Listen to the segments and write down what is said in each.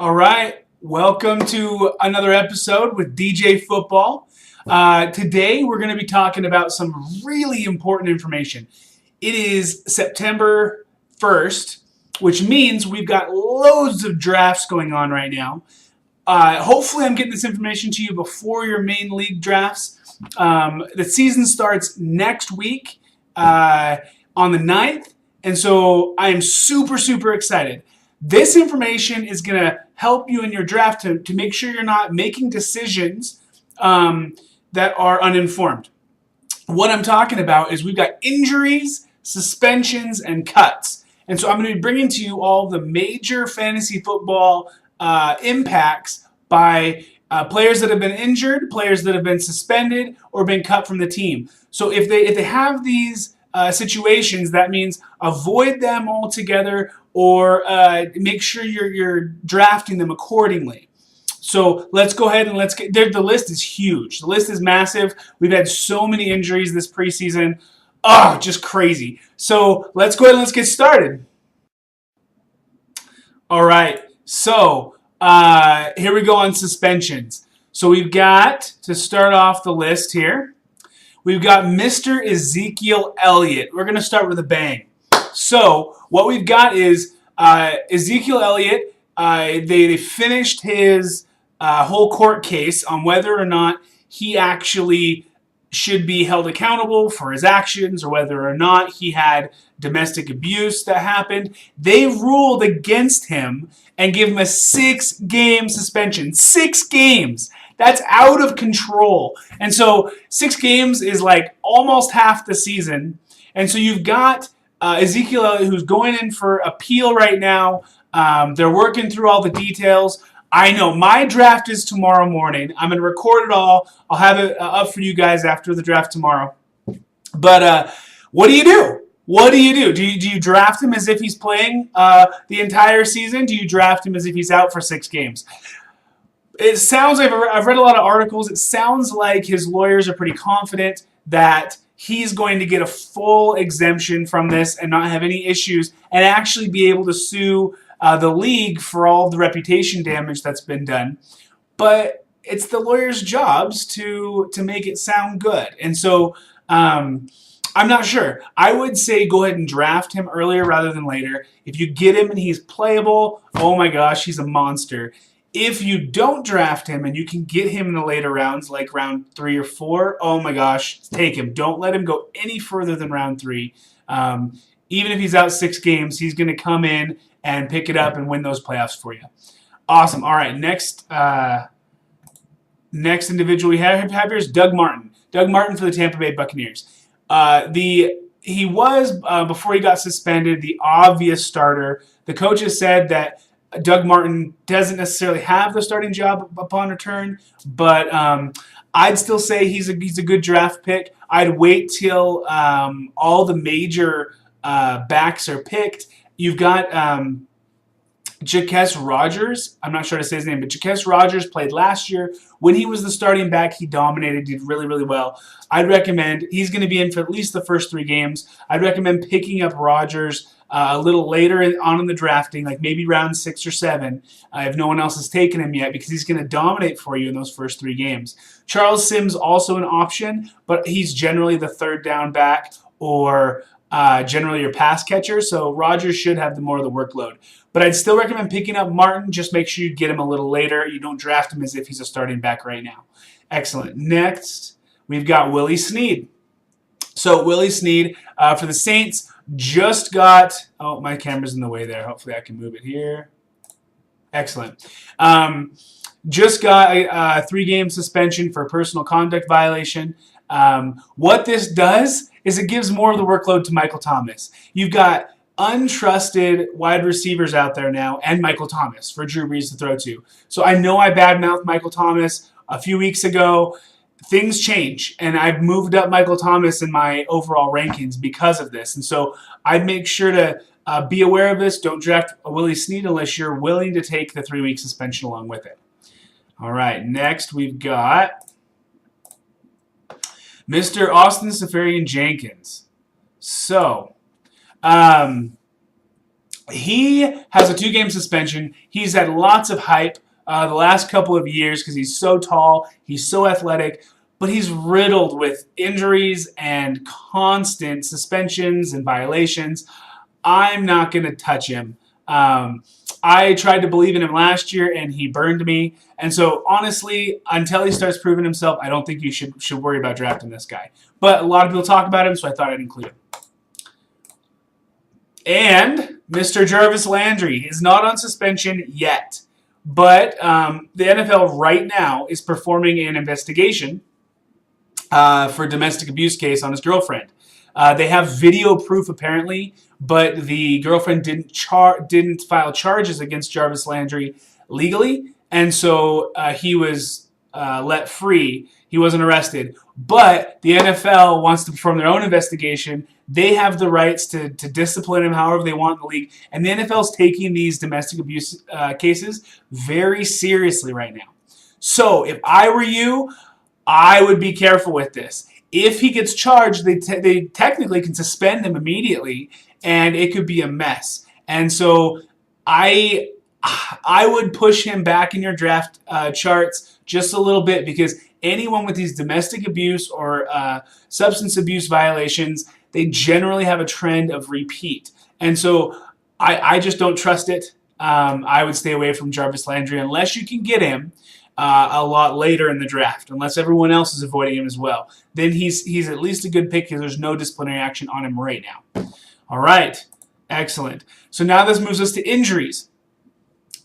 All right, welcome to another episode with DJ Football. Today we're going to be talking about some really important information. It is September 1st, which means we've got loads of drafts going on right now. Hopefully I'm getting this information to you before your main league drafts. The season starts next week on the 9th, and so I am super excited. This information is going to help you in your draft to make sure you're not making decisions that are uninformed. What I'm talking about is we've got injuries, suspensions, and cuts. And so I'm going to be bringing to you all the major fantasy football impacts by players that have been injured, players that have been suspended, or been cut from the team. So if they have these situations, that means avoid them altogether, or make sure you're drafting them accordingly. So let's go ahead and let's get there. The list is huge. The list is massive. We've had so many injuries this preseason. Oh, just crazy. So let's go ahead and let's get started. All right. So here we go on suspensions. So we've got, to start off the list here, we've got Mr. Ezekiel Elliott. We're going to start with a bang. So what we've got is Ezekiel Elliott. They finished his whole court case on whether or not he actually should be held accountable for his actions, or whether or not he had domestic abuse that happened. They ruled against him and give him a 6-game suspension. 6 games. That's out of control. And so 6 games is like almost half the season. And so you've got Ezekiel Elliott, who's going in for appeal right now. They're working through all the details. I know my draft is tomorrow morning. I'm going to record it all. I'll have it up for you guys after the draft tomorrow. But what do you do? What do you do? Do you draft him as if he's playing the entire season? Do you draft him as if he's out for 6 games? It sounds like, I've read a lot of articles, it sounds like his lawyers are pretty confident that he's going to get a full exemption from this and not have any issues, and actually be able to sue the league for all of the reputation damage that's been done. But it's the lawyers' jobs to make it sound good. And so I'm not sure. I would say go ahead and draft him earlier rather than later. If you get him and he's playable, oh my gosh, he's a monster. If you don't draft him and you can get him in the later rounds, like round 3 or 4, oh my gosh, take him. Don't let him go any further than round 3. Even if he's out 6 games, he's going to come in and pick it up and win those playoffs for you. Awesome. All right, next individual we have here is Doug Martin. Doug Martin for the Tampa Bay Buccaneers. He was, before he got suspended, the obvious starter. The coaches said that Doug Martin doesn't necessarily have the starting job upon return, but I'd still say he's a good draft pick. I'd wait till all the major backs are picked. You've got Jaquez Rogers. I'm not sure how to say his name, but Jaquez Rogers played last year. When he was the starting back, he dominated, did really well. I'd recommend, he's going to be in for at least the first 3 games. I'd recommend picking up Rogers a little later on in the drafting, like maybe round 6 or 7, if no one else has taken him yet, because he's going to dominate for you in those first 3 games. Charles Sims also an option, but he's generally the 3rd down back, or generally your pass catcher, so Rogers should have more of the workload. But I'd still recommend picking up Martin. Just make sure you get him a little later. You don't draft him as if he's a starting back right now. Excellent. Next, we've got Willie Snead. So Willie Snead for the Saints just got, oh, my camera's in the way there. Hopefully I can move it here. Excellent. Just got a 3-game suspension for a personal conduct violation. What this does is it gives more of the workload to Michael Thomas. You've got untrusted wide receivers out there now, and Michael Thomas for Drew Brees to throw to. So I know I badmouthed Michael Thomas a few weeks ago. Things change, and I've moved up Michael Thomas in my overall rankings because of this. And so I'd make sure to be aware of this. Don't draft a Willie Snead unless you're willing to take the 3-week suspension along with it. All right, next we've got Mr. Austin Seferian Jenkins. So He has a 2-game suspension. He's had lots of hype the last couple of years because he's so tall, he's so athletic, but he's riddled with injuries and constant suspensions and violations. I'm not going to touch him. I tried to believe in him last year, and he burned me. And so, honestly, until he starts proving himself, I don't think you should worry about drafting this guy. But a lot of people talk about him, so I thought I'd include him. And Mr. Jarvis Landry is not on suspension yet. But the NFL right now is performing an investigation for a domestic abuse case on his girlfriend. They have video proof apparently, but the girlfriend didn't file charges against Jarvis Landry legally, and so he was let free. He wasn't arrested. But the NFL wants to perform their own investigation. They have the rights to discipline him however they want in the league, and the NFL is taking these domestic abuse cases very seriously right now. So if I were you, I would be careful with this. If he gets charged, they technically can suspend him immediately, and it could be a mess. And so I would push him back in your draft charts just a little bit, because anyone with these domestic abuse or substance abuse violations, they generally have a trend of repeat. And so I just don't trust it. I would stay away from Jarvis Landry unless you can get him a lot later in the draft, unless everyone else is avoiding him as well. Then he's at least a good pick because there's no disciplinary action on him right now. All right, excellent. So now this moves us to injuries.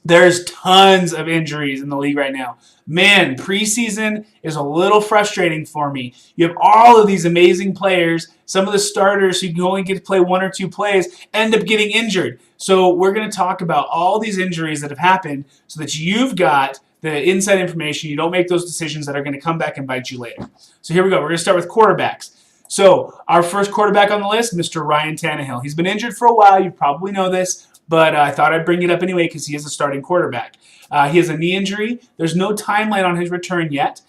There's tons of injuries in the league right now. Man, preseason is a little frustrating for me. You have all of these amazing players. Some of the starters who can only get to play 1 or 2 plays end up getting injured. So we're going to talk about all these injuries that have happened so that you've got the inside information. You don't make those decisions that are going to come back and bite you later. So here we go. We're going to start with quarterbacks. So our first quarterback on the list, Mr. Ryan Tannehill. He's been injured for a while. You probably know this, but I thought I'd bring it up anyway because he is a starting quarterback. He has a knee injury. There's no timeline on his return yet.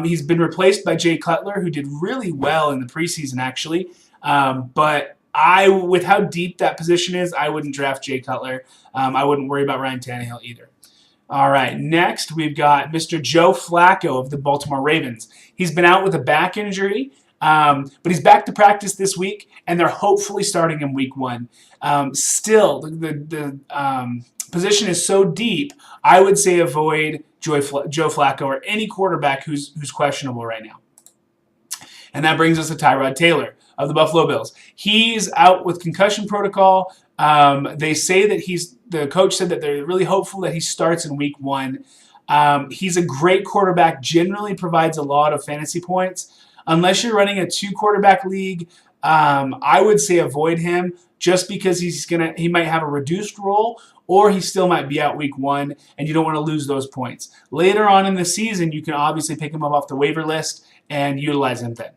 He's been replaced by Jay Cutler, who did really well in the preseason, actually. But with how deep that position is, I wouldn't draft Jay Cutler. I wouldn't worry about Ryan Tannehill either. All right, next we've got Mr. Joe Flacco of the Baltimore Ravens. He's been out with a back injury, but he's back to practice this week, and they're hopefully starting him week 1. Still, the position is so deep, I would say avoid Joe Flacco or any quarterback who's questionable right now. And that brings us to Tyrod Taylor of the Buffalo Bills. He's out with concussion protocol. They say that the coach said that they're really hopeful that he starts in week 1. He's a great quarterback, generally provides a lot of fantasy points. Unless you're running a 2-quarterback league, I would say avoid him just because he might have a reduced role, or he still might be out week 1, and you don't want to lose those points. Later on in the season, you can obviously pick him up off the waiver list and utilize him then.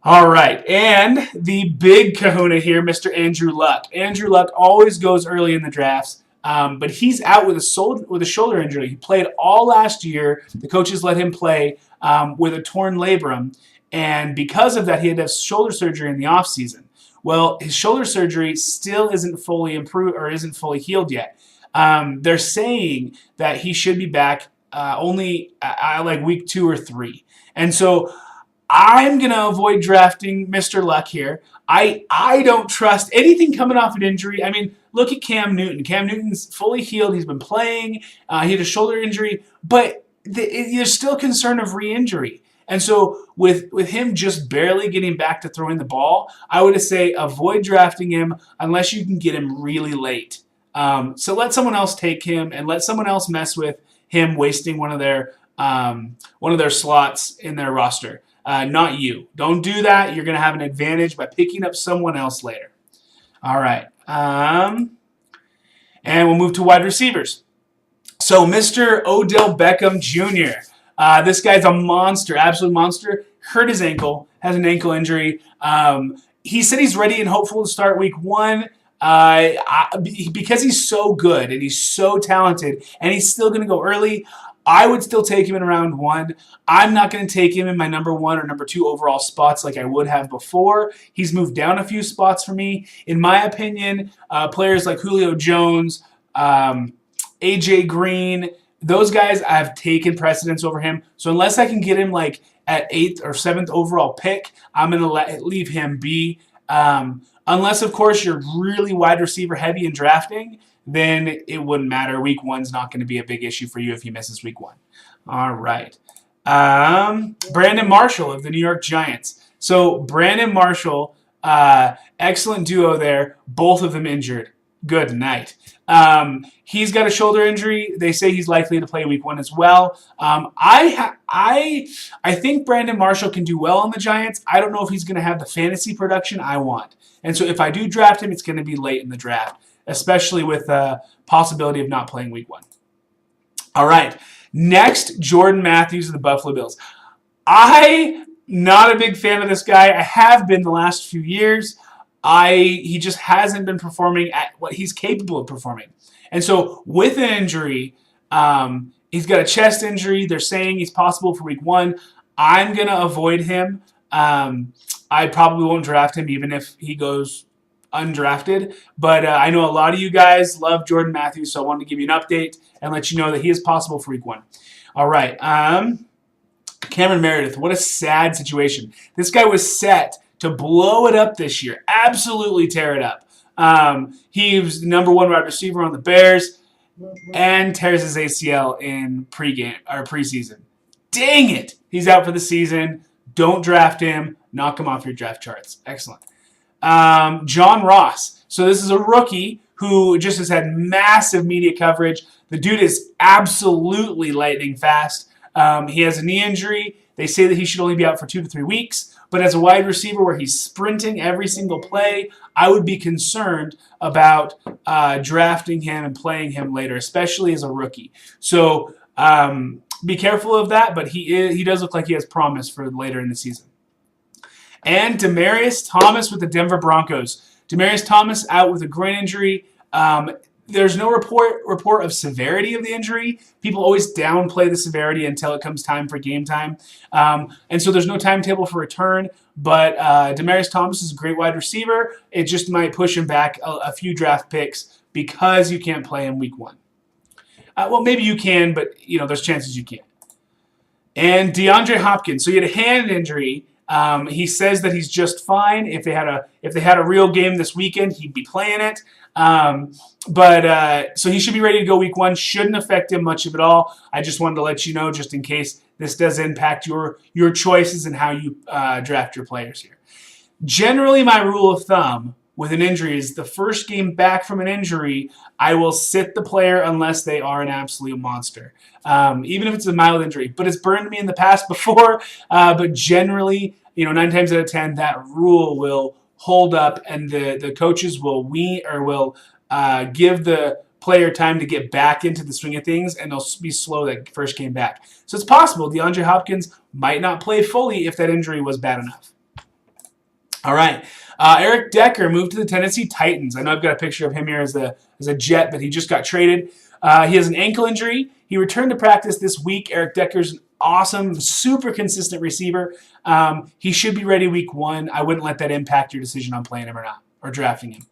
All right, and the big kahuna here, Mr. Andrew Luck. Andrew Luck always goes early in the drafts, but he's out with a shoulder injury. He played all last year. The coaches let him play with a torn labrum, and because of that, he had to have shoulder surgery in the offseason. Well, his shoulder surgery still isn't fully improved or isn't fully healed yet. They're saying that he should be back only like week 2 or 3, and so I'm going to avoid drafting Mr. Luck here. I don't trust anything coming off an injury. I mean, look at Cam Newton. Cam Newton's fully healed. He's been playing. He had a shoulder injury, but there's still concern of re-injury. And so with him just barely getting back to throwing the ball, I would say avoid drafting him unless you can get him really late. So let someone else take him and let someone else mess with him, wasting one of their slots in their roster. Not you. Don't do that. You're going to have an advantage by picking up someone else later. All right. And we'll move to wide receivers. So Mr. Odell Beckham Jr. This guy's a monster, absolute monster. Hurt his ankle, has an ankle injury. He said he's ready and hopeful to start week 1. Because he's so good and he's so talented and he's still going to go early, I would still take him in round 1. I'm not going to take him in my number 1 or number 2 overall spots like I would have before. He's moved down a few spots for me. In my opinion, players like Julio Jones, AJ Green, those guys I've taken precedence over him. So unless I can get him like at 8th or 7th overall pick, I'm going to leave him be. Unless, of course, you're really wide receiver heavy in drafting, then it wouldn't matter. Week 1's not going to be a big issue for you if he misses week 1. All right. Brandon Marshall of the New York Giants. So Brandon Marshall, excellent duo there. Both of them injured. Good night. He's got a shoulder injury. They say he's likely to play week 1 as well. I think Brandon Marshall can do well on the Giants. I don't know if he's going to have the fantasy production I want. And so if I do draft him, it's going to be late in the draft, especially with the possibility of not playing week 1. All right. Next, Jordan Matthews of the Buffalo Bills. I'm not a big fan of this guy. I have been the last few years. He just hasn't been performing at what he's capable of performing. And so with an injury, he's got a chest injury. They're saying he's possible for week 1. I'm going to avoid him. I probably won't draft him even if he goes undrafted. But I know a lot of you guys love Jordan Matthews, so I wanted to give you an update and let you know that he is possible for week 1. All right. Cameron Meredith, what a sad situation. This guy was set to blow it up this year. Absolutely tear it up. He was the number 1 wide receiver on the Bears and tears his ACL in preseason. Dang it. He's out for the season. Don't draft him. Knock him off your draft charts. Excellent. John Ross. So this is a rookie who just has had massive media coverage. The dude is absolutely lightning fast. He has a knee injury. They say that he should only be out for 2 to 3 weeks. But as a wide receiver where he's sprinting every single play, I would be concerned about drafting him and playing him later, especially as a rookie. So be careful of that, but he does look like he has promise for later in the season. And Demaryius Thomas with the Denver Broncos. Demaryius Thomas out with a groin injury. There's no report of severity of the injury. People always downplay the severity until it comes time for game time. And so there's no timetable for return. But Demaryius Thomas is a great wide receiver. It just might push him back a few draft picks because you can't play him week 1. Well, maybe you can, but there's chances you can't. And DeAndre Hopkins. So he had a hand injury. He says that he's just fine. If they had a real game this weekend, he'd be playing it. So he should be ready to go week 1. Shouldn't affect him much of it all. I just wanted to let you know just in case this does impact your choices and how you draft your players here. Generally, my rule of thumb with an injury is the first game back from an injury, I will sit the player unless they are an absolute monster, even if it's a mild injury. But it's burned me in the past before. But generally, 9 times out of 10, that rule will hold up, and the coaches will give the player time to get back into the swing of things, and they'll be slow that first game back. So it's possible DeAndre Hopkins might not play fully if that injury was bad enough. All right. Eric Decker moved to the Tennessee Titans. I know I've got a picture of him here as a Jet, but he just got traded. He has an ankle injury. He returned to practice this week. Eric Decker's an awesome, super consistent receiver. He should be ready week 1. I wouldn't let that impact your decision on playing him or not, or drafting him.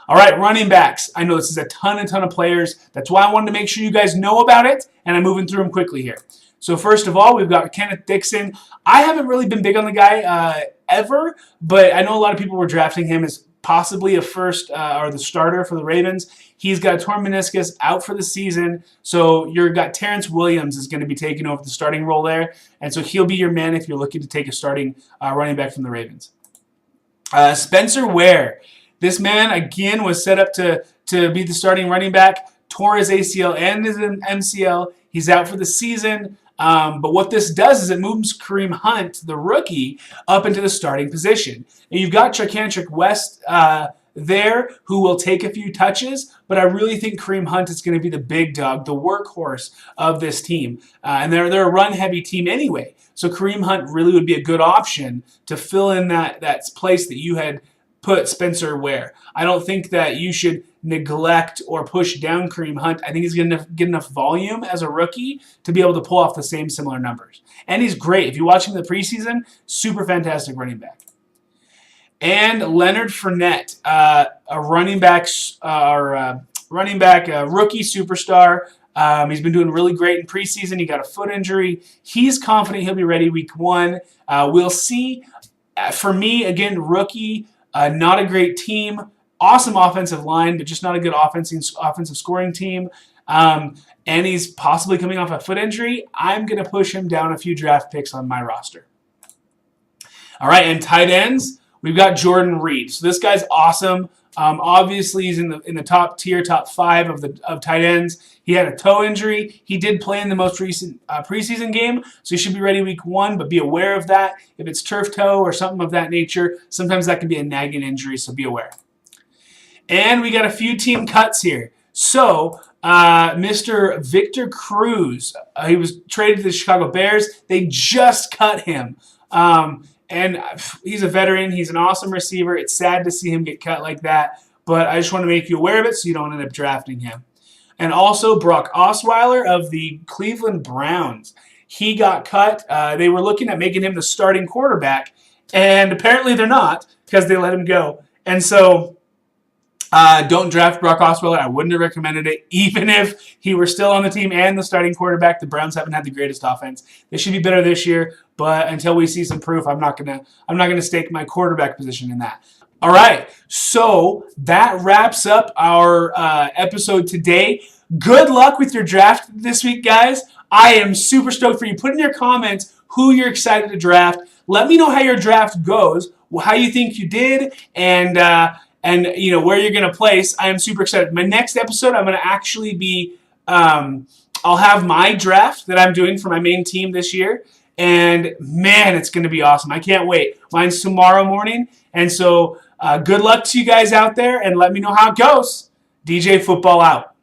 All right, running backs. I know this is a ton of players. That's why I wanted to make sure you guys know about it, and I'm moving through them quickly here. So first of all, we've got Kenneth Dixon. I haven't really been big on the guy ever, but I know a lot of people were drafting him as possibly a first or the starter for the Ravens. He's got a torn meniscus, out for the season. So you've got Terrence Williams is going to be taking over the starting role there, and so he'll be your man if you're looking to take a starting running back from the Ravens. Spencer Ware. This man, again, was set up to be the starting running back, tore his ACL and his MCL. He's out for the season. But what this does is it moves Kareem Hunt, the rookie, up into the starting position. And you've got Charcandrick West there who will take a few touches, but I really think Kareem Hunt is going to be the big dog, the workhorse of this team. And they're a run-heavy team anyway. So Kareem Hunt really would be a good option to fill in that place that you had put Spencer Ware. I don't think that you should neglect or push down Kareem Hunt. I think he's going to get enough volume as a rookie to be able to pull off the same similar numbers. And he's great. If you watch him in the preseason, super fantastic running back. And Leonard Fournette, a running back, rookie superstar. He's been doing really great in preseason. He got a foot injury. He's confident he'll be ready week 1. We'll see. For me, again, rookie, not a great team. Awesome offensive line, but just not a good offensive scoring team. And he's possibly coming off a foot injury. I'm going to push him down a few draft picks on my roster. All right, and tight ends, we've got Jordan Reed. So this guy's awesome. Obviously, he's in the top tier, top 5 of tight ends. He had a toe injury. He did play in the most recent preseason game, so he should be ready week 1, but be aware of that. If it's turf toe or something of that nature, sometimes that can be a nagging injury, so be aware. And we got a few team cuts here. So, Mr. Victor Cruz, he was traded to the Chicago Bears. They just cut him. And he's a veteran. He's an awesome receiver. It's sad to see him get cut like that, but I just want to make you aware of it so you don't end up drafting him. And also Brock Osweiler of the Cleveland Browns. He got cut. They were looking at making him the starting quarterback, and apparently they're not because they let him go. And so don't draft Brock Osweiler. I wouldn't have recommended it, even if he were still on the team and the starting quarterback. The Browns haven't had the greatest offense. They should be better this year, but until we see some proof, I'm not gonna stake my quarterback position in that. All right, so that wraps up our episode today. Good luck with your draft this week, guys. I am super stoked for you. Put in your comments who you're excited to draft. Let me know how your draft goes, how you think you did, and you know where you're going to place. I am super excited. My next episode, I'm going to actually be, I'll have my draft that I'm doing for my main team this year, and man, it's going to be awesome. I can't wait. Mine's tomorrow morning, and so good luck to you guys out there, and let me know how it goes. DJ Football out.